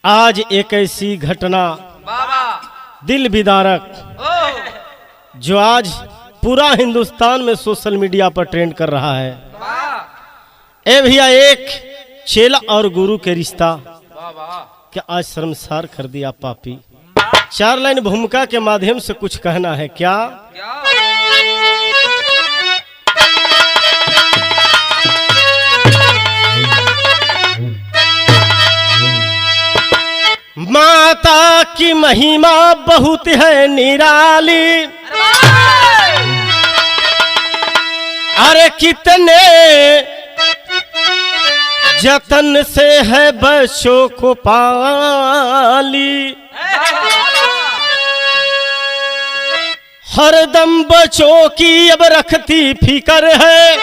आज एक ऐसी घटना दिल विदारक जो आज पूरा हिंदुस्तान में सोशल मीडिया पर ट्रेंड कर रहा है। ए भैया, एक चेला और गुरु के रिश्ता क्या आज शर्मसार कर दिया पापी। 4 लाइन भूमिका के माध्यम से कुछ कहना है क्या? माता की महिमा बहुत है निराली, अरे कितने जतन से है बच्चों को पाली। हरदम बच्चों की अब रखती फिक्र है,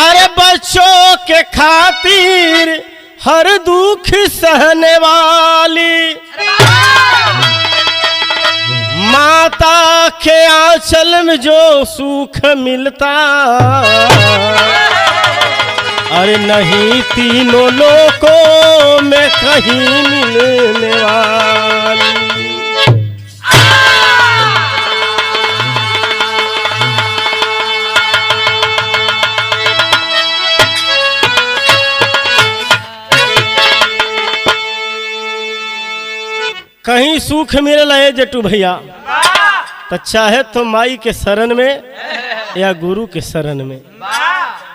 अरे बच्चों के खातिर हर दुख सहने वाली। माता के आंचल में जो सुख मिलता, अरे नहीं तीनों लोकों में कहीं मिलने वाली। कहीं सुख मिल रहे जट्टू भैया, तो चाहे तो माई के शरण में या गुरु के शरण में।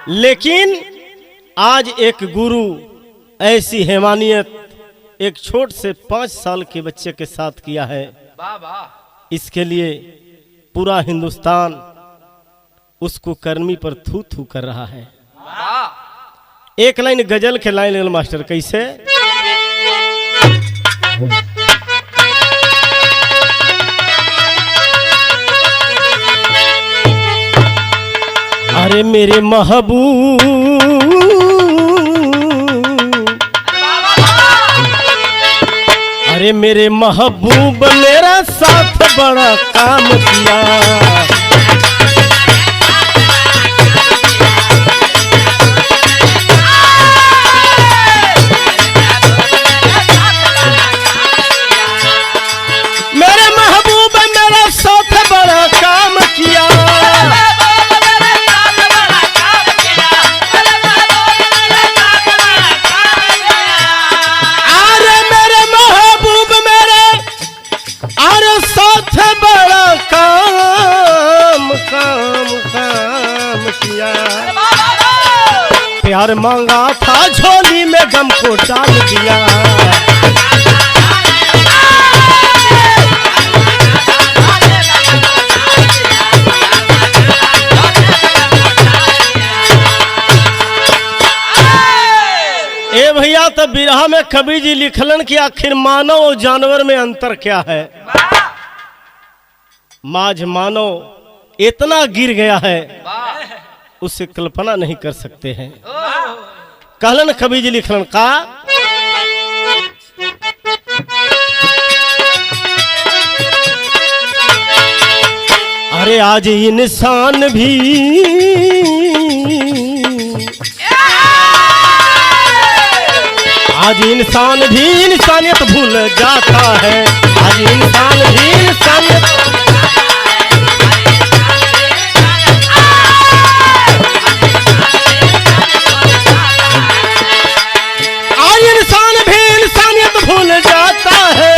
लेकिन आज एक गुरु ऐसी हैवानियत एक छोट से 5 साल के बच्चे के साथ किया है। इसके लिए पूरा हिंदुस्तान उसको कर्मी पर थू थू कर रहा है। एक लाइन गजल के लाइन मास्टर कैसे? अरे मेरे महबूब, अरे मेरे महबूब मेरा साथ बड़ा काम किया। मेरे महबूब मेरा साथ बड़ा काम किया। प्यार मांगा था झोली में गम को डाल दिया। ए भैया, तो बिरहा में कवि जी लिखलन कि आखिर मानव और जानवर में अंतर क्या है। माज मानव इतना गिर गया है उससे कल्पना नहीं कर सकते हैं। कहलन कवि जी लिखलन का, अरे आज इंसान भी इंसानियत भूल जाता है। आज इंसान भी इंसानियत भूल जाता है।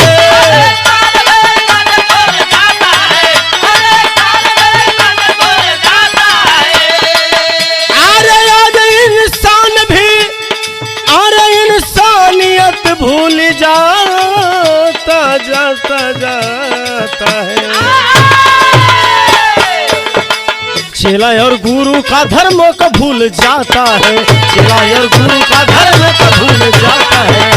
अरे आज इंसान भी, अरे इंसानियत भूल जाता है। चेला और गुरु का धर्म को भूल जाता है। चेला और गुरु का धर्म को भूल जाता है।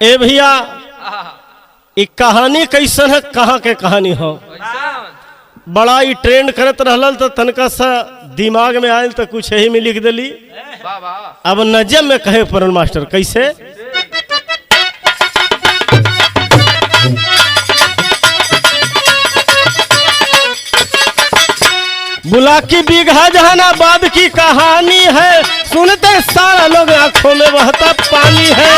ए भैया, एक कहानी कैसन है, कहाँ के कहानी हो। बड़ा ही ट्रेंड करत रहल तो तनका सा दिमाग में आयल तो कुछ यही में लिख दिली। अब नजम में कहे परन मास्टर कैसे? बुला की बीघा जहानाबाद की कहानी है, सुनते सारा लोग आंखों में बहता पानी है।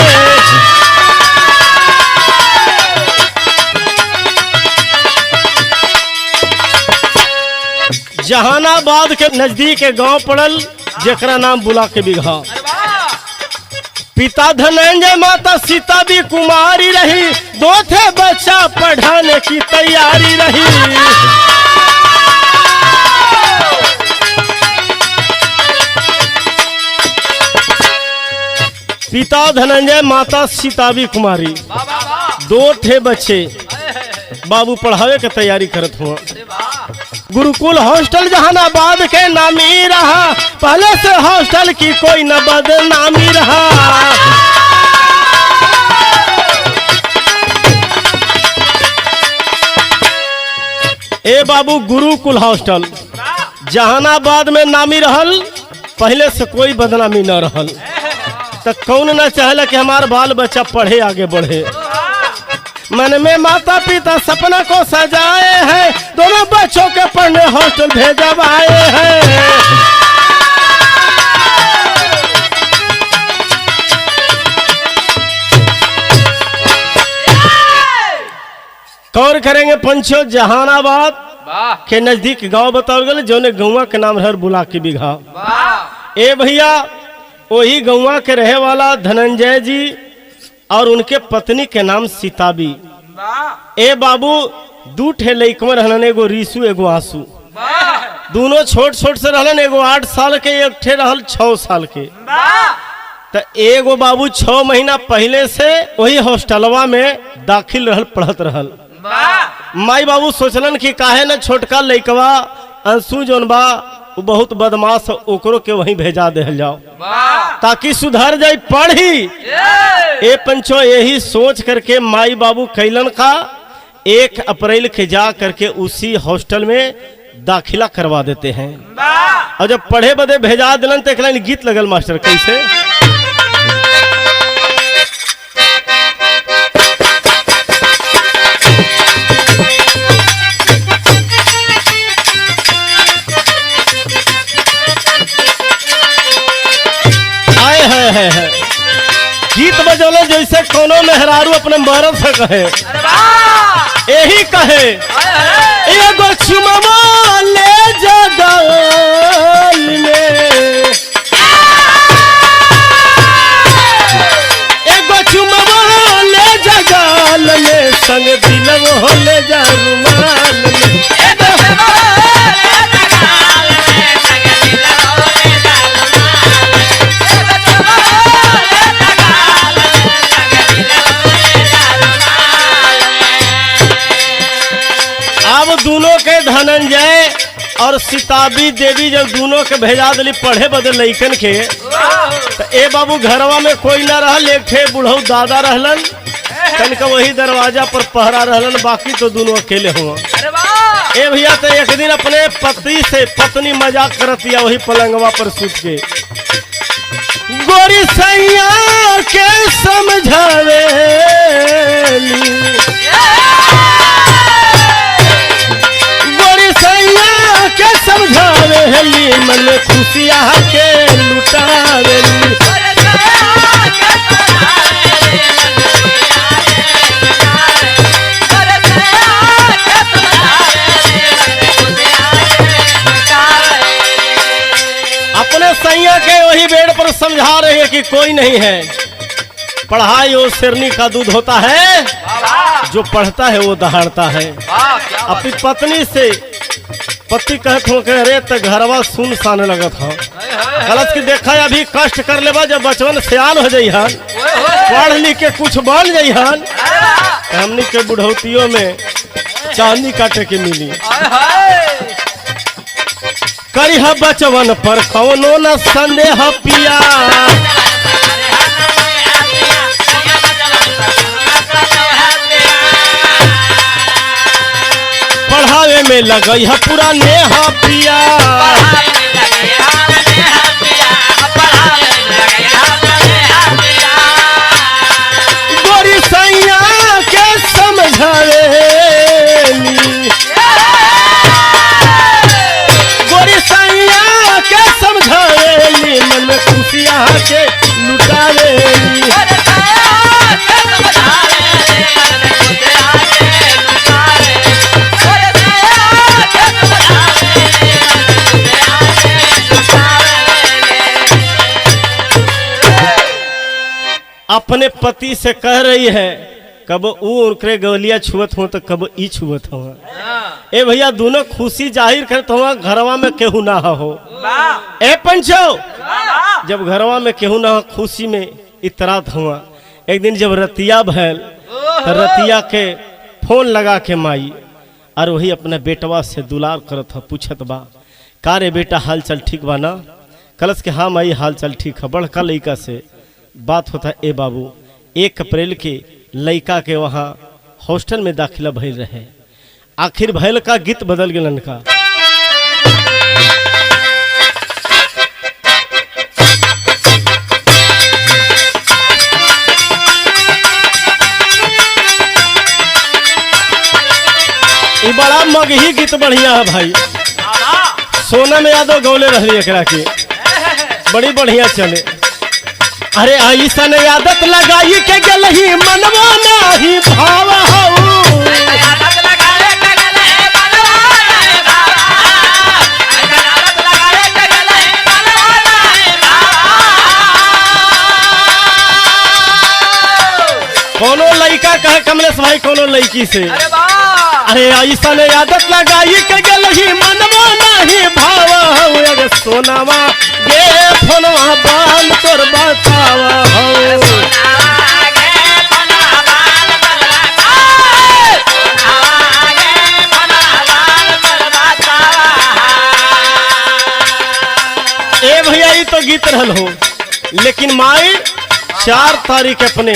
जहानाबाद के नजदीक एक गांव पड़ल जेकरा नाम बुला के बीघा। पिता धनंजय, माता सीता भी कुमारी रही, दो थे बच्चा पढ़ाने की तैयारी रही। पिता धनंजय, माता सीता भी कुमारी, दो थे बच्चे, बाबू पढ़ावे के तैयारी करत हुआ। गुरुकुल हॉस्टल जहानाबाद के नामी रहा, पहले से हॉस्टल की कोई न बदनामी रहा। ए बाबू, गुरुकुल हॉस्टल जहानाबाद में नामी रहल, पहले से कोई बदनामी न रहल। तो कौन न चाहला कि हमार बाल बच्चा पढ़े आगे बढ़े। मन में माता पिता सपना को सजाए हैं, दोनों बच्चों के पढ़ने हॉस्टल भेजवाए हैं। कौर करेंगे पंचो, जहानाबाद के नजदीक गांव बताओ गए, जो ने गौवा के नाम है बुला की बीघा। ए भैया, वही गौवा के रहे वाला धनंजय जी और उनके पत्नी के नाम सीताबी। ए बाबू, दू ठे लइकवा रहलन, एगो रीसू एगो आंसू। दोनों छोट छोट से रहलन, एगो 8 साल के, एक ठे रहल 6 साल के। तो एगो बाबू 6 महीना पहले से वही हॉस्टलवा में दाखिल रहल, पढ़त रहल। माई बाबू सोचलन कि काहे न छोटका लइकवा अंशु जोन बा वो बहुत बदमाश, ओकरो के वहीं भेजा देहल जाओ ताकि सुधर जाए पढ़ी। ए पंचो, यही सोच करके माई बाबू कैलन का 1 अप्रैल के जा करके उसी हॉस्टल में दाखिला करवा देते हैं। और जब पढ़े बदे भेजा दिलन तो एक लाइन गीत लगल मास्टर, कैसे? है गीत बजौले जैसे कोनो मेहरारू अपने मर्द से कहे, यही कहे, एगो चुमवा ले जगाल में, एगो चुमवा ले जगाल में, संग दिलव हो ले जा रुमाल में। दोनों के धनंजय और सीताबी देवी जब दोनों के भेजा दिली पढ़े बदे लइकन के, तो ए बाबू घरवा में कोई ना रहल, एक ठे बुढ़ऊ दादा रहलन, तनिक वही दरवाजा पर पहरा रहलन, बाकी तो दोनों अकेले हुआ। ए भैया, तो एक दिन अपने पति से पत्नी मजाक करतिया वही पलंगवा पर सूत के, गोरी सैया के समझावे के समझावे हली, मन में खुशियाँ के लुटावे। अपने सैया के वही बेड पर समझा रहे हैं कि कोई नहीं है, पढ़ाई और शेरनी का दूध होता है, जो पढ़ता है वो दहाड़ता है। अपनी पत्नी से पति कहत हो के, अरे तो घरवा सुनसान लगत हो, गलत की देखा अभी कष्ट कर लेबा, जब बचवन सियान हो जाइहन, पढ़ लिख के कुछ बन जाइहन, हमनी के बुढ़ौतियों में चांदी काटे के मिली। करिह बचवन पर कौनो न संदेह पिया, पढ़ावे में लगई है पूरा नेहा पिया, गोरी सैया के समझ लुटावेली। अपने पति से कह रही है कब ऊ उनके गवलिया छुअत हो तो कब ई छुअत हो। ए भैया दोनों खुशी जाहिर करत हो, घरवा में केहू ना हो। ए पंचो जब घरवा में केहू ना हो खुशी में इतरात हुआ। एक दिन जब रतिया भैल तो रतिया के फोन लगा के माई और वही अपने बेटवा से दुलार करत हो, पूछत बा का रे बेटा हाल चाल ठीक बा ना। कलश के हाँ माई हाल चाल ठीक है। बड़का लड़का से बात होता ए बाबू 1 अप्रैल के लड़का के वहाँ हॉस्टल में दाखिला भइल रहे। आखिर भैल का गीत बदल गलन का। ये बड़ा मगही गीत बढ़िया है भाई। सोनम यादव गौले रही एकरा के बड़ी बढ़िया चले। अरे ऐसन आदत लगाई के गलही मनवा नाही भाव हो। कोनो लड़का कहे कमलेश भाई कोनो लड़की से अरे ऐसन आदत लगाई के गलही मनवा नाही भाव हो। अरे सोनावा गे फोनवा बाल तोर बतावा हो। ए भैया ये तो गीत रहल हो, लेकिन माई 4 तारीख अपने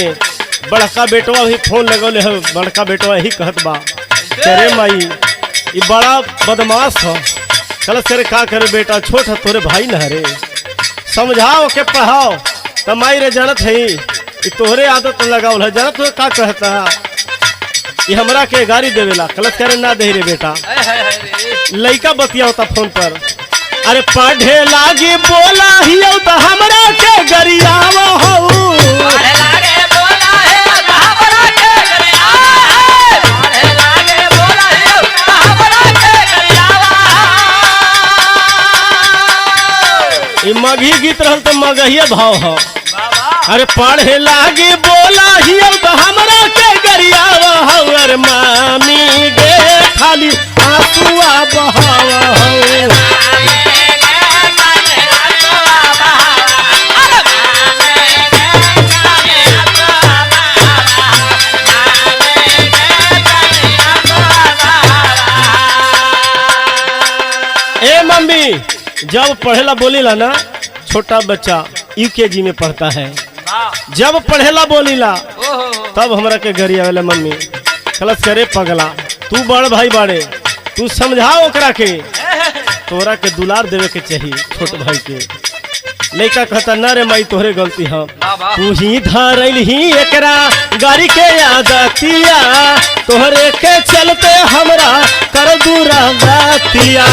बड़का बेटवा भी फोन लगौले हो। बड़का बेटवा ही कहत बा अरे माई ये बड़ा बदमाश हो। चल तेरे का करे बेटा छोट है तोरे भाई न रे, समझाओ के पढ़ाओ। तो माई रे जानत है ये तोहरे आदत लगावल है। जानत हो का कहता ये हमरा के गाड़ी देवेला। कलश करे ना दे रे बेटा। लड़का बतिया होता फोन पर अरे पढ़े लागी बोला ही तो हमरा के गरियावा हो। मगही गीत रहल तो मगहिए भाव हो। अरे पढ़े लागे बोला ही तो हमरा के गरियावा हो। अरे मामी गे खाली आंसुआ बहावा हो। ए मम्मी जब पढ़ेला बोलीला ना छोटा बच्चा UKG में पढ़ता है, जब पढ़ेला बोलीला तब हमरा के गरिया वाला मम्मी कलश करे पगला तू बड़ भाई बाड़े तू समझाओ ओकरा के तोरा के दुलार देवे के चाहिए छोट भाई के। लड़का कहता ना रे माई तोहरे गलती है तू ही धरल ही एकरा गाड़ी के आदतिया तोहरे के चलते हमरा कर दूरा गातिया।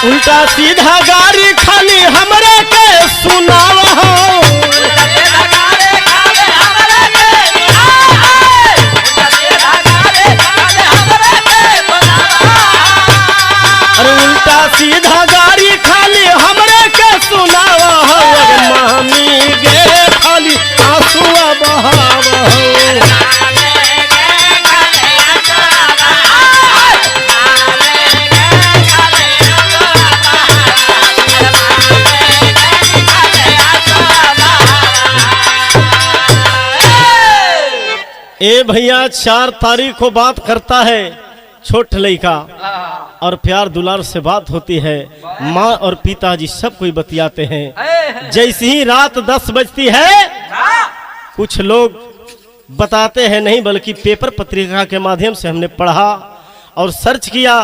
उल्टा सीधा गाड़ी खाली हमरा के सुनावा हो। अरे उल्टा सीधा गाड़ी खाली हमरा के सुनावा हो। अरे मामी गे खाली आंसुआ बहावा हो। ए भैया 4 तारीख को बात करता है छोट लड़का और प्यार दुलार से बात होती है। माँ और पिताजी सब कोई बतियाते हैं। जैसे ही रात 10 बजती है कुछ लोग बताते हैं नहीं बल्कि पेपर पत्रिका के माध्यम से हमने पढ़ा और सर्च किया।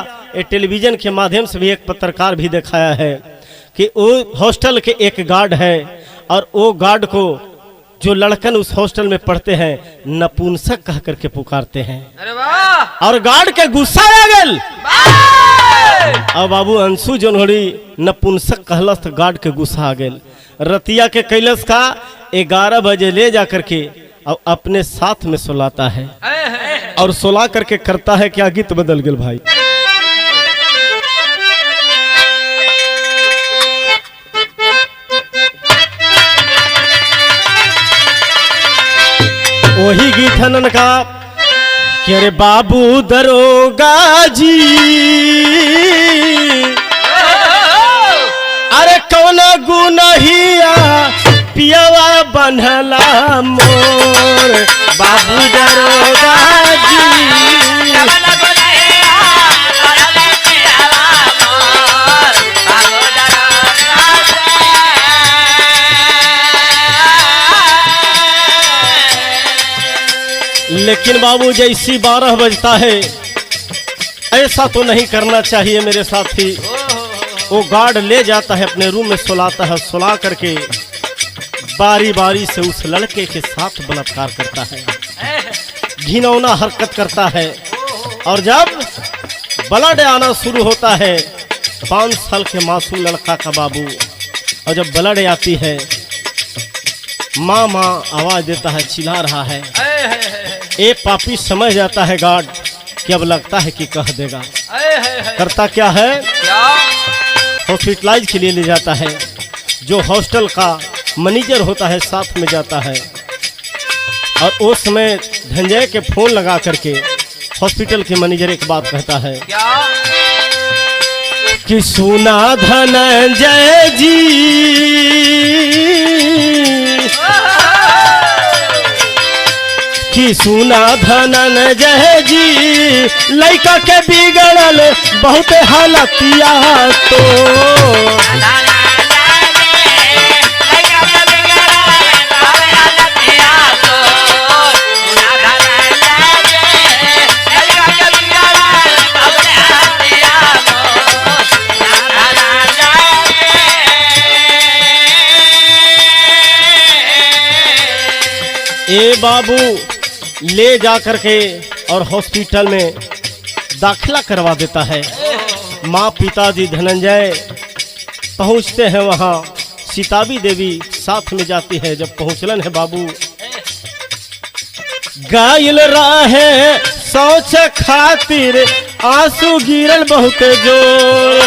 टेलीविजन के माध्यम से भी एक पत्रकार भी दिखाया है। कि वो हॉस्टल के एक गार्ड है और वो गार्ड को जो लड़कन उस हॉस्टल में पढ़ते हैं नपुंसक कह करके पुकारते हैं। अरे वाह! और गार्ड के गुस्सा आ गल। अब बाबू अंशु जनोड़ी नपुंसक कहलस तो गार्ड के गुस्सा आ गल। रतिया के कैलस का 11 बजे ले जा करके और अपने साथ में सुलाता है और सुला करके करता है क्या, गीत बदल गल भाई। वही गीत हनन का कि अरे बाबू दरोगा जी, अरे कौन गुनहिया पियवा बनला मोर, बाबू दरोगा जी। लेकिन बाबू जैसी 12 बजता है ऐसा तो नहीं करना चाहिए मेरे साथी। वो गार्ड ले जाता है अपने रूम में सुलाता है, सुला करके बारी बारी से उस लड़के के साथ बलात्कार करता है, घिनौना हरकत करता है। और जब ब्लड आना शुरू होता है 5 साल के मासूम लड़का का बाबू, और जब ब्लड आती है माँ माँ आवाज देता है, चिल्ला रहा है। एक पापी समझ जाता है गार्ड कि अब लगता है कि कह देगा। करता क्या है, हॉस्पिटलाइज के लिए ले जाता है। जो हॉस्टल का मैनेजर होता है साथ में जाता है और उस समय धनंजय के फोन लगा करके हॉस्पिटल के मैनेजर एक बात कहता है कि सुना धनंजय जी, कि सुना धनंजय जी, लड़का के बिगड़ल बहुत हालतिया तो। ए बाबू ले जा करके और हॉस्पिटल में दाखिला करवा देता है। माँ पिताजी धनंजय पहुंचते हैं वहाँ, सीताबी देवी साथ में जाती है। जब पहुंचलन है बाबू, गायल रहे सोच खातिर आंसू गिरल बहुत जोर,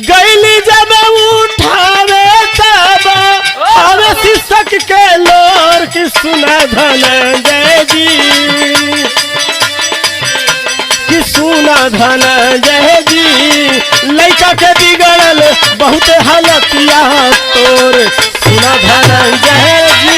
गैली जब उठावे तब आवे शिक्षक के लोर, कि सुना धनंजय जी, कि सुना धनंजय जी, लड़का के बिगड़ल बहुत हालतिया तोर, सुना धनंजय जी।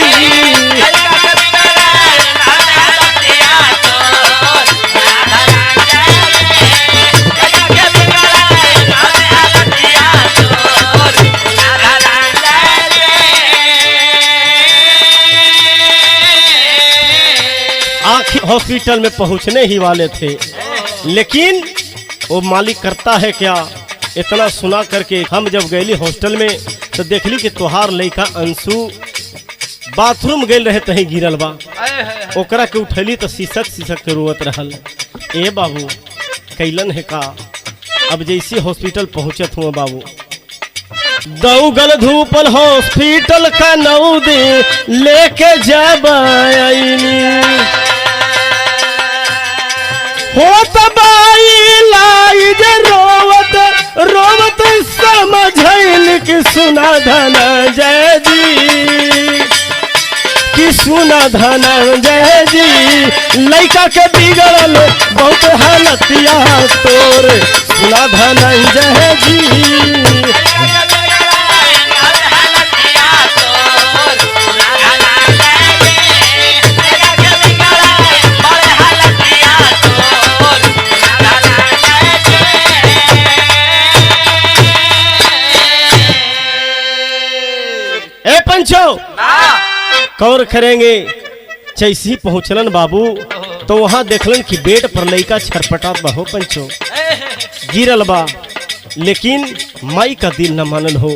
हॉस्पिटल में पहुंचने ही वाले थे, लेकिन वो मालिक करता है क्या, इतना सुना करके हम जब गए हॉस्टल में तो देखली कि तोहार लड़का अंशु बाथरूम गए रहे तहीं गिरल बा। ओकरा के उठली तो शीशक के रोवत रहल। ए बाबू कैलन है का, अब जैसे हॉस्पिटल पहुंचत हुआ बाबू, दौगल धूपल हॉस्पिटल का 9 दिन लेके जब आईनी, हो तबाई लाइज रोवत रोवत समझैल कि सुना धनंजय जी, कि सुना धनंजय जी, लड़का के बिगड़ल बहुत हालतिया तोर, सुना धनंजय जी। कौर करेंगे जैसी पहुंचलन बाबू तो वहां देखलन कि बेड पर लड़का छरपटात बा हो पंचो गिरल बा। लेकिन माई का दिल न मानल हो।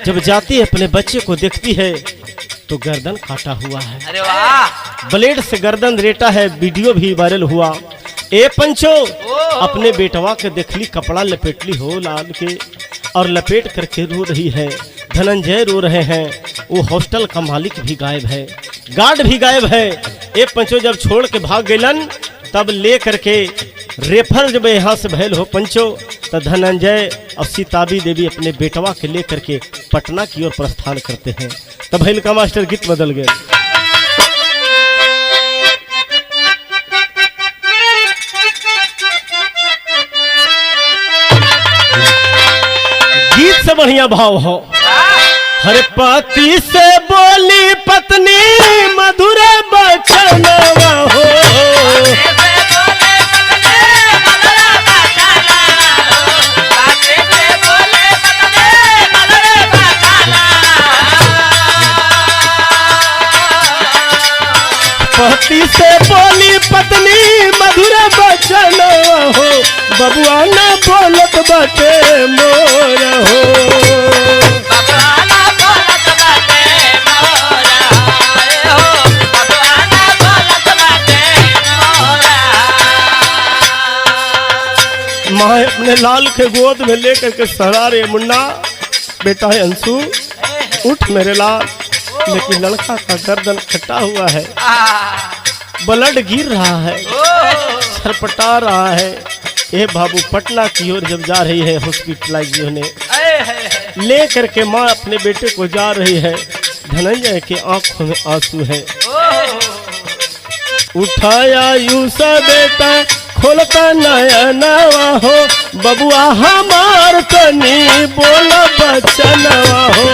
जब जाती है अपने बच्चे को देखती है तो गर्दन काटा हुआ है। अरे वाह, ब्लेड से गर्दन रेटा है। वीडियो भी वायरल हुआ। ए पंचो अपने बेटवा के देखली कपड़ा लपेटली हो लाल के और लपेट करके रो रही है। धनंजय रो रहे हैं। वो हॉस्टल का मालिक भी गायब है, गार्ड भी गायब है। ए पंचो जब छोड़ के भाग गलन तब ले करके रेफर जब यहाँ से भैल हो पंचो तो धनंजय और सीताबी देवी अपने बेटवा के ले करके पटना की ओर प्रस्थान करते हैं। तब भैल का मास्टर गीत बदल गए। गीत से बढ़िया भाव हो। हर पति से बोली पत्नी मधुर बचनवा हो। पति से बोली पत्नी मधुर बचन हो। बबुआ न बोलत बटे मोर हो। माँ अपने लाल के गोद में लेकर के सहरा रे मुन्ना बेटा है अंशु उठ मेरे लाल। लेकिन लड़का का गर्दन कटा हुआ है, ब्लड गिर रहा है, छरपटा रहा है। ये बाबू पटना की ओर जब जा रही है हॉस्पिटलाइज होने ले करके माँ अपने बेटे को जा रही है। धनंजय के आंखों में आंसू है। उठाया यूं सा बेटा खोलता नयनवा हो। बबुआ हमार कनी बोल बचनवा हो।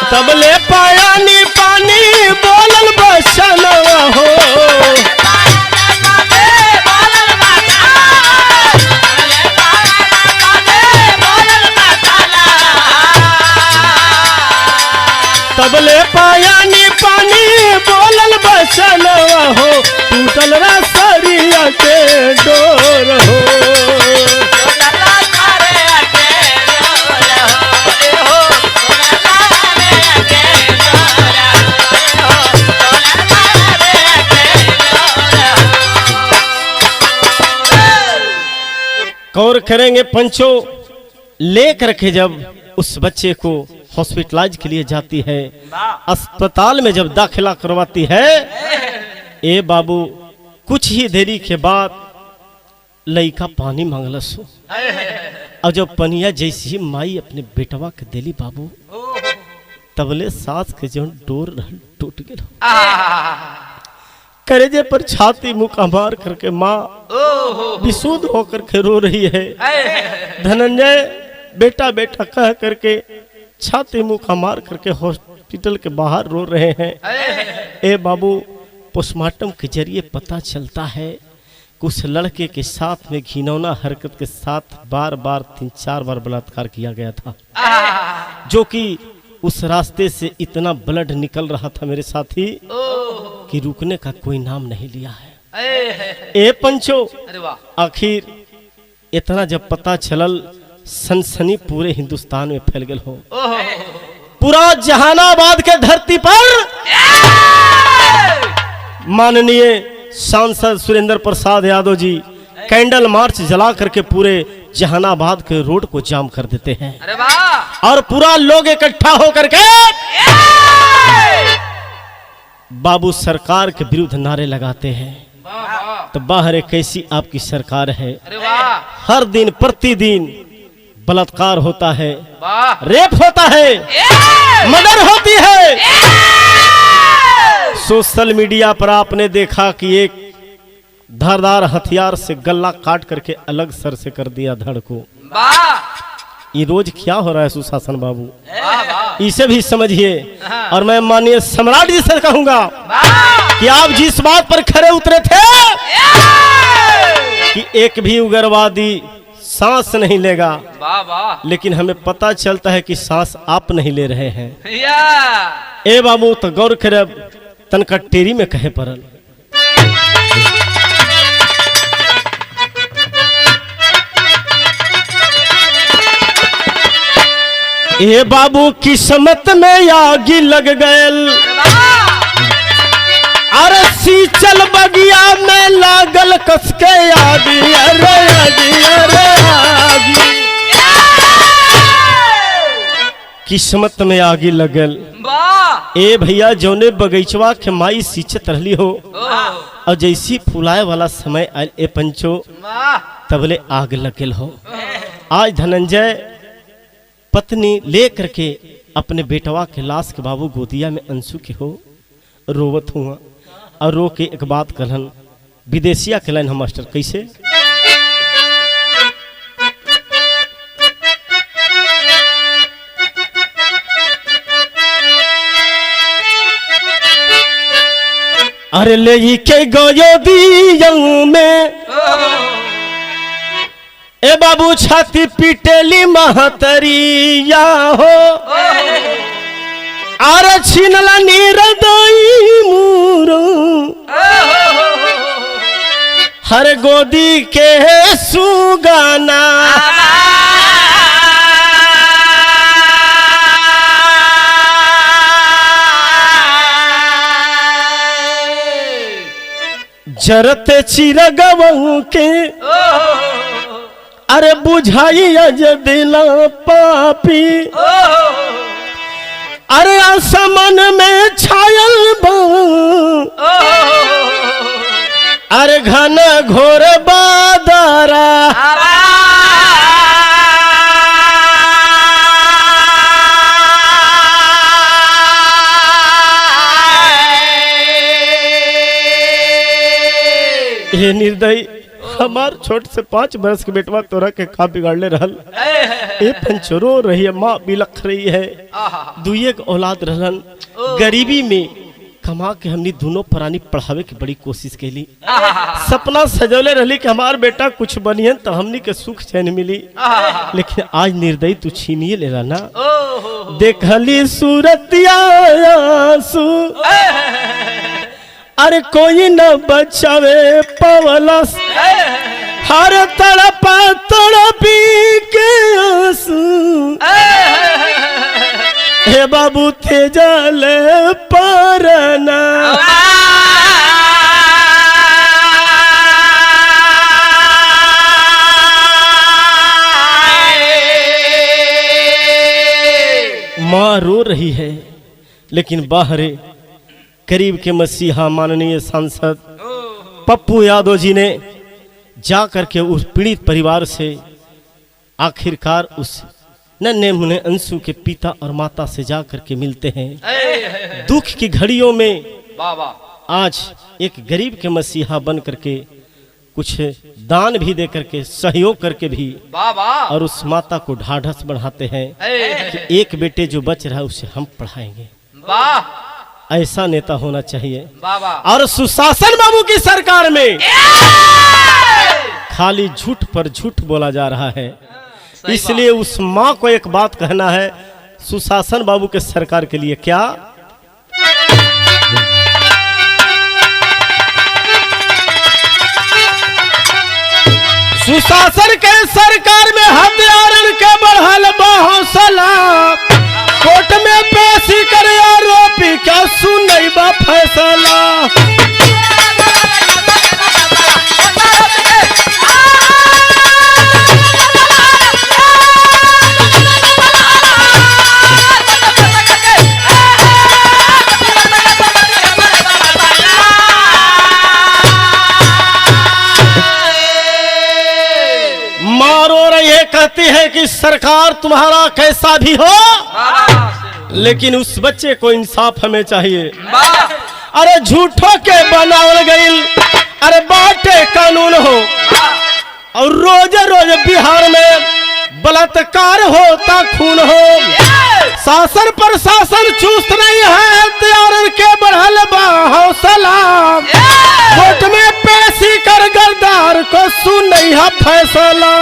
तबले पायानी पानी बोलल बचनवा हो। तबले पायानी पानी बोलल बचनवा हो। टूटल रसरिया के डोर हो। गौर करेंगे पंचो ले करके जब उस बच्चे को हॉस्पिटलाइज के लिए जाती है, अस्पताल में जब दाखिला करवाती है, ए बाबू कुछ ही देरी के बाद लड़का पानी मांगलस हो। और जब पनिया जैसी ही माई अपने बेटवा के दिली बाबू तबले सास के जो डोर टूट गया। करेजे पर छाती मुका मार करके माँ विशुद्ध होकर के रो रही है। धनंजय बेटा बेटा कह करके छाती मुका मार करके हॉस्पिटल के बाहर रो रहे हैं। ए बाबू पोस्टमार्टम के जरिए पता चलता है कि उस लड़के के साथ में घिनौना हरकत के साथ बार बार 3-4 बार बलात्कार किया गया था, जो कि उस रास्ते से इतना ब्लड निकल रहा था मेरे साथी कि रुकने का कोई नाम नहीं लिया है। ए पंचो आखिर इतना जब पता चलल सनसनी पूरे हिंदुस्तान में फैल गल हो। पूरा जहानाबाद के धरती पर माननीय सांसद सुरेंद्र प्रसाद यादव जी कैंडल मार्च जला करके पूरे जहानाबाद के रोड को जाम कर देते हैं। अरे वाह! और पूरा लोग इकट्ठा होकर के बाबू सरकार के विरुद्ध नारे लगाते हैं। तो बाहर कैसी आपकी सरकार है। अरे वाह! हर दिन प्रतिदिन बलात्कार होता है, वाह! रेप होता है, मर्डर होती है। सोशल मीडिया पर आपने देखा कि एक धारदार हथियार से गला काट करके अलग सर से कर दिया धड़ को। ये रोज क्या हो रहा है सुशासन बाबू, इसे भी समझिए। और मैं माननीय सम्राट जी से कहूंगा कि आप जिस बात पर खड़े उतरे थे कि एक भी उग्रवादी सांस नहीं लेगा, वाह वाह लेकिन हमें पता चलता है कि सांस आप नहीं ले रहे हैं। या ए बाबू तो गौर करब तनका टेरी में कहे पड़ल। ए बाबू किस्मत में आगी लग गयल, अरे सींचल बगिया में लागल कसके आगी, अरे आगी अरे आगी। किस्मत में आगी लगल। वाह ए भैया जौने बगीचवा के माई सींचत रहली हो, ओह, और जैसी फुलाए वाला समय आयल ए पंचो वाह तबले आग लगल हो। आज धनंजय पत्नी ले करके अपने बेटवा के लाश के बाबू गोदिया में अंशु के हो रोवत हुआ, और रो के एक बात कहलन, विदेशिया कहलन हम मास्टर कैसे। अरे ले के गयो दिया में ए बाबू छाती पीटेली महतरिया हो, अरे छीनला नीरदई मूरो हर गोदी के सुगाना। जरते चिरगवहू के अरे बुझाई अज दिला पापी, अरे आसमान में छायल बा, अरे घन घोर बादरा। हे निर्दयी, हमार छोट से 5 बरस के बेटवा तोरा के खा बिगाड़ले रहल। ए पंचरो रही है, माँ बिलख रही है, दुए के औलाद रहलन। गरीबी में कमा के हमनी दोनों प्राणी पढ़ावे की बड़ी कोशिश कैली, सपना सजौले रहली कि हमार बेटा कुछ बनियन तो हमनी के सुख चैन मिली, लेकिन आज निर्दयी तू छीनिए ले ना। देखली सूरतिया आंसू, अरे कोई न बचावे पवलस, हर तड़पा तड़पी के आंसू। हे बाबू तेजल परना, माँ रो रही है, लेकिन बाहरे करीब के मसीहा माननीय सांसद पप्पू यादव जी ने जा करके उस पीड़ित परिवार से आखिरकार उस नन्हे मुन्ने अंशु के पिता और माता से जा करके मिलते हैं। दुख की घड़ियों में आज एक गरीब के मसीहा बन करके कुछ दान भी दे करके सहयोग करके भी और उस माता को ढाढ़स बढ़ाते हैं कि एक बेटे जो बच रहा है उसे हम पढ़ाएंगे। ऐसा नेता होना चाहिए। और सुशासन बाबू की सरकार में खाली झूठ पर झूठ बोला जा रहा है, इसलिए उस माँ को एक बात कहना है सुशासन बाबू के सरकार के लिए। क्या सुशासन के सरकार में हथियारन के बढ़ल हौसला, कोर्ट में पेश कर आरोपी का सुनई बा फैसला। कहती है कि सरकार तुम्हारा कैसा भी हो, लेकिन उस बच्चे को इंसाफ हमें चाहिए। अरे झूठों के बनावल गईल, अरे बाटे कानून हो, और रोज रोज बिहार में बलात्कार होता, खून हो, शासन प्रशासन चुस्त नहीं है, हथियारन के बढ़ल बा हौसला, कोर्ट में पेशी कर गद्दार को सुन करिहा फैसला।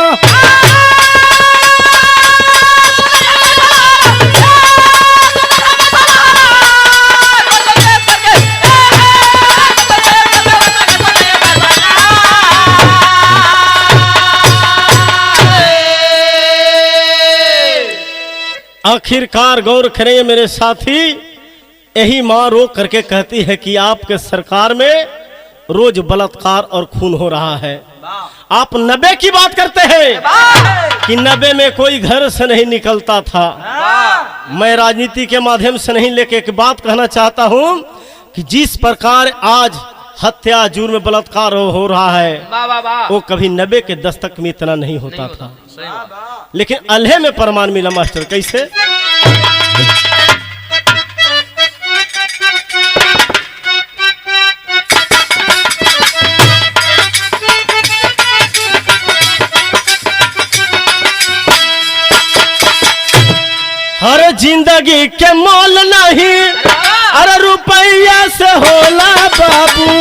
आखिरकार गौर करें मेरे साथी, यही माँ रो करके कहती है कि आपके सरकार में रोज बलात्कार और खून हो रहा है। आप 90 की बात करते हैं कि 90 में कोई घर से नहीं निकलता था। मैं राजनीति के माध्यम से नहीं, लेके एक बात कहना चाहता हूं कि जिस प्रकार आज हत्या जुर्म बलात्कार हो रहा है, वो कभी 90 के दशक में इतना नहीं होता था। लेकिन अल्हे में प्रमाण मिला मास्टर। कैसे? हर जिंदगी के मोल नहीं, अरे रुपया से होला बाबू।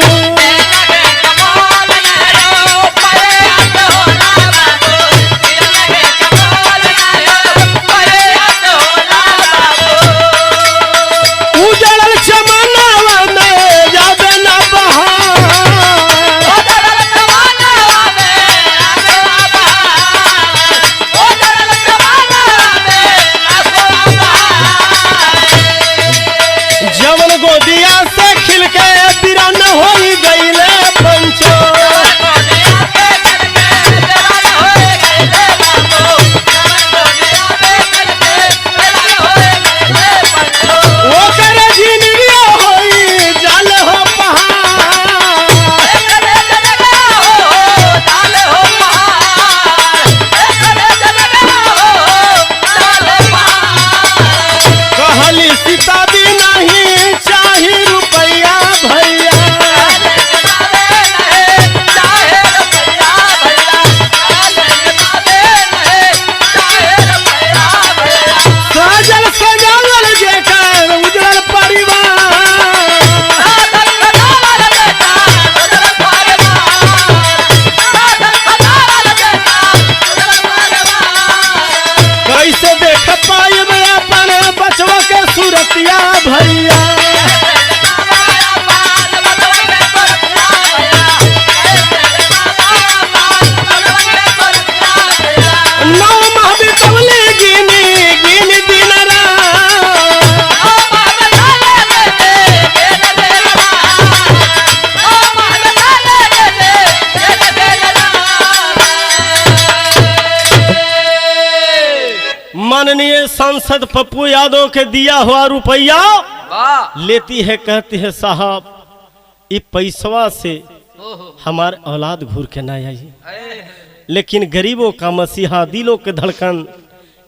माननीय सांसद पप्पू यादव के दिया हुआ रुपया लेती है, कहती है साहब ये पैसवा से हमारे औलाद घूर के ना आई। लेकिन गरीबों का मसीहा, दिलों के धड़कन,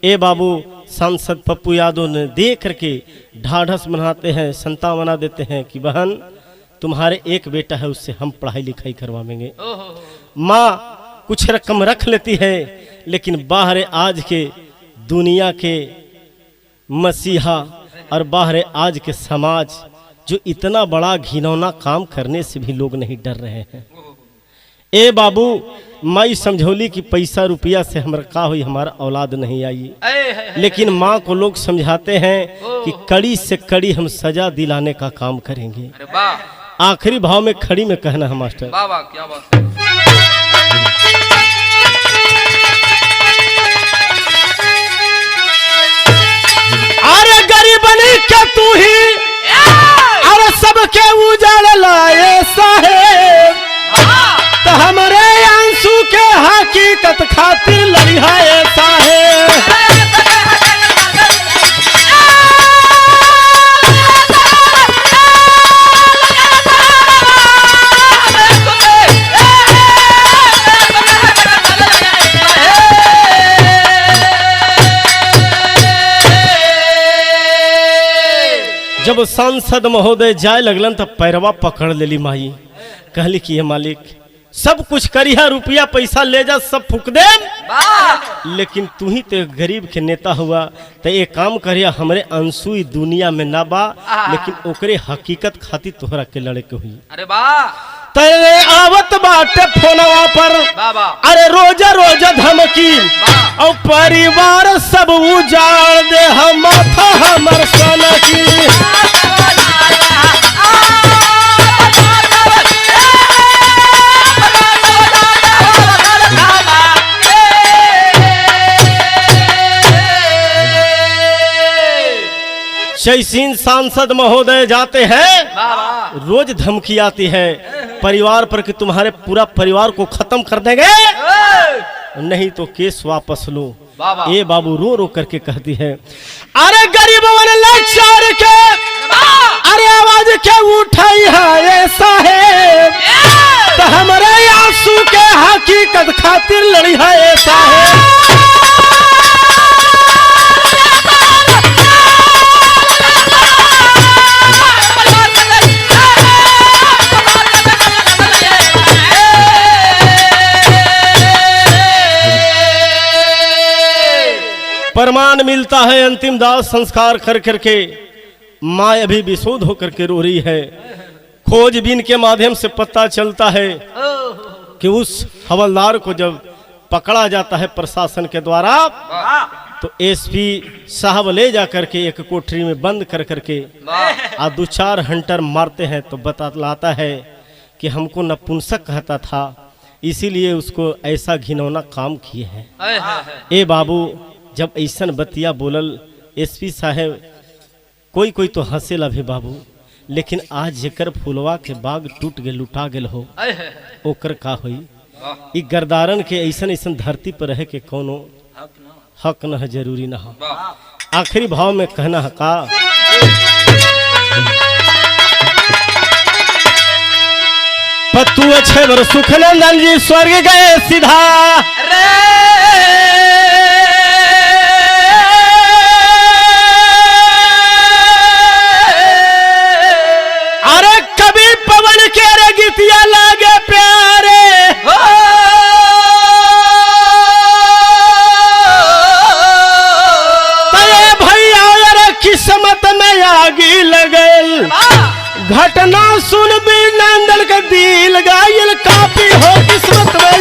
ए बाबू सांसद पप्पू यादव ने देख करके ढाढ़स बनाते हैं, संतावना देते हैं कि बहन तुम्हारे एक बेटा है, उससे हम पढ़ाई लिखाई करवाएंगे। माँ कुछ रकम रख लेती है, लेकिन बाहर आज के दुनिया के मसीहा और बाहर आज के समाज जो इतना बड़ा घिनौना काम करने से भी लोग नहीं डर रहे हैं। ए बाबू माई समझौली की पैसा रुपया से हमारा का हुई, हमारा औलाद नहीं आई। लेकिन माँ को लोग समझाते हैं कि कड़ी से कड़ी हम सजा दिलाने का काम करेंगे। आखिरी भाव में खड़ी में कहना है मास्टर। वाह क्या बात। अरे गरीबनी के तू ही, अरे सबके उजाड़ लाए साहेब, तो हमारे आंसू के हकीकत खातिर लड़िहाए साहेब। जब सांसद महोदय जाए लगलन तब पैरवा पकड़ लेली माई, कहली कि ये मालिक सब कुछ करिया, रुपया पैसा ले जा सब फूक दे, लेकिन तू ही तो गरीब के नेता हुआ, तो एक काम करिया, हमरे अंसुई दुनिया में ना बा, लेकिन ओकरे हकीकत खातिर तोहरा के लड़े के हुई। अरे वाह। तेरे आवत बाटे फोनवा पर बाबा अरे रोजा रोजा धमकी और परिवार सब उजाड़ दे हम माथा हमर सन की। जयसिंह सांसद महोदय जाते हैं, बाबा रोज धमकी आती है परिवार पर कि तुम्हारे पूरा परिवार को खत्म कर देंगे, नहीं तो केस वापस लो। बाबा ये बाबू रो रो करके कहती है अरे गरीबों ने लाचार के अरे आवाज क्या उठाई है ऐसा है तो हमारे आंसू के हकीकत खातिर लड़ी है ऐसा है। प्रमाण मिलता है अंतिम दाह संस्कार कर करके माँ अभी विशोध होकर के रो रही है। खोजबीन के माध्यम से पता चलता है कि उस हवलदार को जब पकड़ा जाता है प्रशासन के द्वारा तो एसपी साहब ले जा करके एक कोठरी में बंद कर करके आ 2-4 हंटर मारते हैं तो बतलाता है कि हमको नपुंसक कहता था इसीलिए उसको ऐसा घिनौना काम किए हैं। ए बाबू जब ऐसा बतिया बोलल एसपी साहब कोई कोई तो हंसेला भी बाबू, लेकिन आज जेकर फुलवा के बाग टूट गए लुटा गेल हो ओकर का होई। इ गर्दारन के ऐसन ऐसन धरती पर रहे के कोनो हक न है, जरूरी न हो। आखिरी भाव में कहना है का पत्तू अच्छे बर सुखनंदन जी स्वर्ग गए सीधा अरे कभी पवन के रे गीतिया लागे प्यारे तले भैया रे किस्मत में आगी लगल घटना सुन भी नंदन का दिल गायल काफी हो किस्मत में